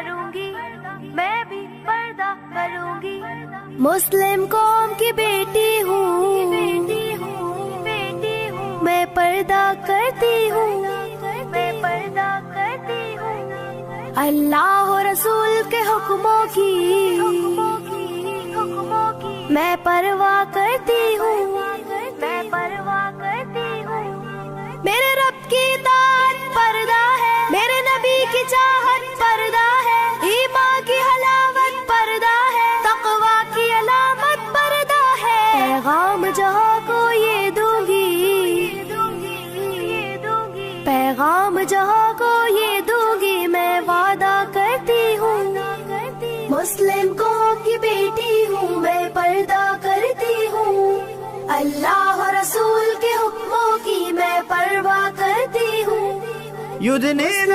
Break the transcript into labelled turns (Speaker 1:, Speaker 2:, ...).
Speaker 1: کروں گی، میں بھی پردہ کروں گی، مسلم قوم کی بیٹی ہوں، میں پردہ کرتی ہوں، میں پردہ کرتی ہوں، اللہ و رسول کے حکموں کی میں پرواہ کرتی ہوں، میں پرواہ کرتی ہوں، میرے رب کی اطاعت پردہ ہے، میرے نبی کی چاہت پردہ ہے، ایمان کی حلاوت پردہ ہے، تقوی کی علامت پردہ ہے، پیغام جہاں کو یہ دوں گی، پیغام جہاں کو یہ دوں گی، میں وعدہ کرتی ہوں، مسلم قوم کی بیٹی ہوں، میں پردہ کرتی ہوں، اللہ و رسول کے حکموں کی میں پرواہ کرتی ہوں،